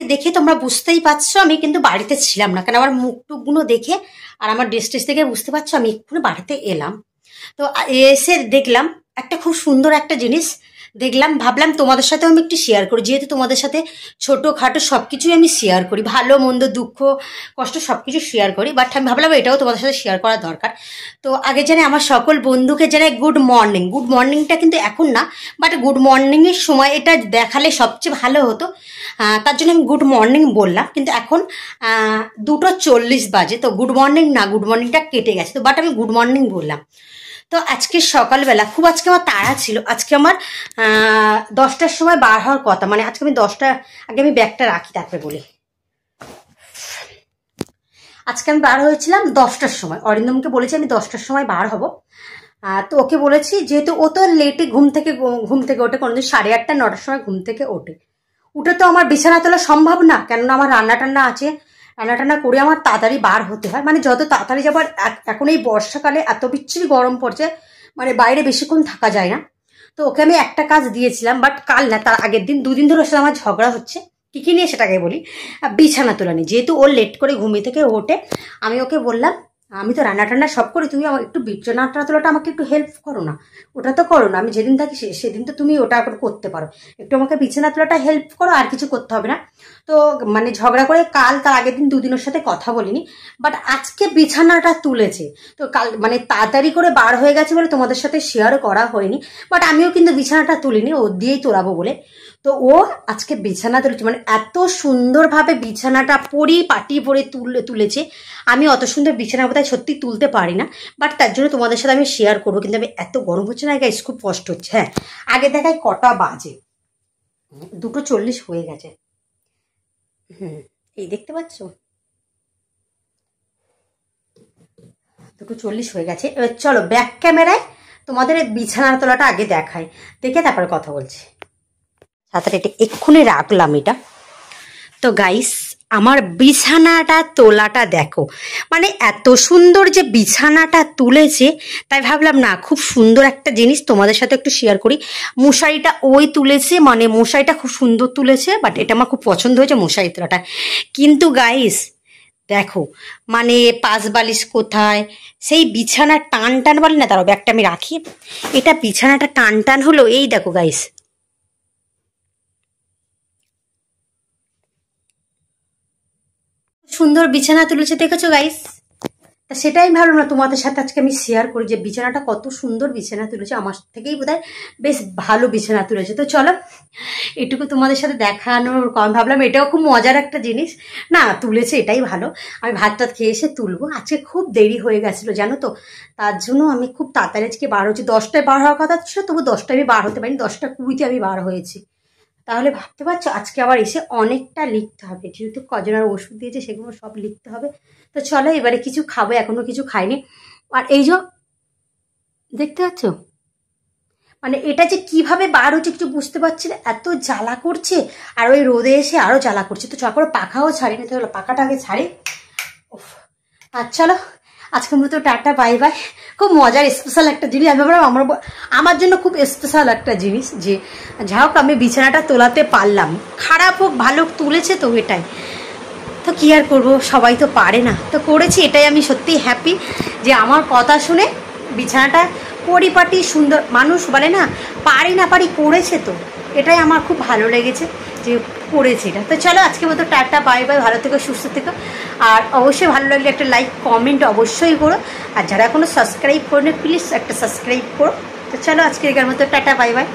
দেখে তোমরা বুঝতেই পারছো আমি কিন্তু বাড়িতে ছিলাম না, কারণ আমার মুখ টুকগুলো দেখে আর আমার ড্রেস টেস দেখে বুঝতে পারছো আমি এক্ষুনি বাড়িতে এলাম। তো এসে দেখলাম একটা খুব সুন্দর একটা জিনিস দেখলাম, ভাবলাম তোমাদের সাথে আমি একটু শেয়ার করি, যেহেতু তোমাদের সাথে ছোটোখাটো সব কিছুই আমি শেয়ার করি, ভালো মন্দ দুঃখ কষ্ট সব কিছু শেয়ার করি, বাট আমি ভাবলাম এটাও তোমাদের সাথে শেয়ার করা দরকার। তো আগে জানে আমার সকল বন্ধুকে জানাই গুড মর্নিং। গুড মর্নিংটা কিন্তু এখন না, বাট গুড মর্নিংয়ের সময় এটা দেখালে সবচেয়ে ভালো হতো, তার জন্য আমি গুড মর্নিং বললাম। কিন্তু এখন 2:40 বাজে, তো গুড মর্নিং না, গুড মর্নিংটা কেটে গেছে, তো বাট আমি গুড মর্নিং বললাম। তো আজকে সকালবেলা খুব আজকে আমার তাড়া ছিল, আজকে আমার 10টার সময় বার হওয়ার কথা, মানে আজকে আমি 10টা আগে আমি ব্যাগটা রাখি তারপরে বলি। আজকে আমি বার হয়েছিলাম 10টার সময়, অরিন্দমকে বলেছি আমি 10টার সময় বার হব। তো ওকে বলেছি, যেহেতু ও তো লেটে ঘুম থেকে ওঠে, কোনোদিন 8:30 9টার সময় ঘুম থেকে উঠে তো আমার বিছানা তোলা সম্ভব না, কেননা আমার রান্না টান্না আছে, রান্না টান্না করে আমার তাড়াতাড়ি বার হতে হয়, মানে যত তাড়াতাড়ি যাবার। এখন এই বর্ষাকালে এত বিচ্ছিরি গরম পড়ছে, মানে বাইরে বেশিক্ষণ থাকা যায় না। তো ওকে আমি একটা কাজ দিয়েছিলাম, বাট কাল না তার আগের দিন, 2 দিন ধরে ওর সাথে আমার ঝগড়া হচ্ছে। কী নিয়ে সেটাকে বলি, বিছানা তোলা নিয়ে। যেহেতু ও লেট করে ঘুমিয়ে থেকে ওঠে, আমি ওকে বললাম আমি তো রান্না টান্না সব করি, তুমি আমার একটু বিছানা তোলাটা আমাকে একটু হেল্প করো না। ওটা তো করো না, আমি যেদিন থাকি সেদিন তো তুমি ওটা করতে পারো, একটু আমাকে বিছানা তোলাটা হেল্প করো, আর কিছু করতে হবে না। তো মানে ঝগড়া করে কাল তার আগের দিন 2 দিন ওর সাথে কথা বলিনি, বাট আজকে বিছানাটা তুলেছে। তো কাল মানে তাড়াতাড়ি করে বার হয়ে গেছে বলে তোমাদের সাথে শেয়ারও করা হয়নি, বাট আমিও কিন্তু বিছানাটা তুলিনি, ও দিয়েই তোলাবো বলে। তো ও আজকে বিছানা তুলেছে, মানে এত সুন্দরভাবে বিছানাটা পাটি পরে তুলেছে। আমি অত সুন্দর বিছানা বোধহয় সত্যি তুলতে পারি না, বাট তার জন্য তোমাদের সাথে আমি শেয়ার করবো। কিন্তু আমি এত গরম হচ্ছে না গাইস, খুব কষ্ট হচ্ছে। হ্যাঁ, আগে দেখাই কটা বাজে, 2:40 হয়ে গেছে। এই দেখতে পাচ্ছ, 2:40 হয়ে গেছে। এবার চলো ব্যাক ক্যামেরায় তোমাদের বিছানার তোলাটা আগে দেখাই, দেখে তারপরে কথা বলছি। সাথে এটা এক্ষুনি রাখলাম এটা। তো গাইস আমার বিছানাটা তোলাটা দেখো, মানে এত সুন্দর যে বিছানাটা তুলেছে, তাই ভাবলাম না খুব সুন্দর একটা জিনিস তোমাদের সাথে একটু শেয়ার করি। মশারিটা ওই তুলেছে, মানে মশারিটা খুব সুন্দর তুলেছে, বাট এটা আমার খুব পছন্দ হয়েছে মশারি তোলাটা। কিন্তু গাইস দেখো, মানে পাশ বালিশ কোথায়, সেই বিছানার টান বলে না, তারও ব্যাগটা আমি রাখি। এটা বিছানাটা টান হলো, এই দেখো গাইস, সুন্দর বিছানা তুলেছে, দেখেছো গাইস? তা সেটাই আমি ভাবলাম না তোমাদের সাথে আজকে আমি শেয়ার করি যে বিছানাটা কত সুন্দর বিছানা তুলেছে, আমার থেকেই বোধহয় বেশ ভালো বিছানা তুলেছে। তো চলো এটুকু তোমাদের সাথে দেখানোর, আমি ভাবলাম এটাও খুব মজার একটা জিনিস, না তুলেছে এটাই ভালো। আমি ভাত টাত খেয়ে এসে তুলবো, আজকে খুব দেরি হয়ে গেছিলো জানো তো, তার জন্য আমি খুব তাড়াতাড়ি আজকে বার হচ্ছি। 10টায় বার হওয়ার কথা ছিল, তবু 10টায় আমি বার হতে পারিনি, 10:20 আমি বার হয়েছি। তাহলে ভাবতে পারছো আজকে আবার এসে অনেকটা লিখতে হবে, যেহেতু কজনের ওষুধ দিয়েছে সেগুলো সব লিখতে হবে। তো চলো এবারে কিছু খাবো, এখনো কিছু খাইনি। আর এই যে দেখতে পাচ্ছ, মানে এটা যে কিভাবে বার হচ্ছে কিছু বুঝতে পারছি না, এত জ্বালা করছে, আর ওই রোদে এসে আরো জ্বালা করছে। তো চলো পাখাও ছাড়িনি, তো পাখাটা আগে ছাড়ি। আর চলো আজকের মতো টাটা, বাই বাই। খুব মজার স্পেশাল একটা জিনিস, আমি ভাবলাম আমার জন্য খুব স্পেশাল একটা জিনিস, যে যা হোক আমি বিছানাটা তোলাতে পারলাম, খারাপ হোক ভালো হোক তুলেছে তো এটাই। তো কি আর করবো, সবাই তো পারে না, তো করেছি, এটাই আমি সত্যি হ্যাপি যে আমার কথা শুনে বিছানাটা পরিপাটি সুন্দর, মানুষ বলে না পারি না পারি, করেছে তো, এটাই আমার খুব ভালো লেগেছে যে করেছে এটা। তো চলো আজকের মতো টাটা, বাই বাই, ভালো থেকো সুস্থ থেকো। আর অবশ্যই ভালো লাগলে একটা লাইক কমেন্ট অবশ্যই করো, আর যারা এখনো সাবস্ক্রাইব করো না প্লিজ একটা সাবস্ক্রাইব করো। তো চলো আজকের মতো টাটা, বাই বাই।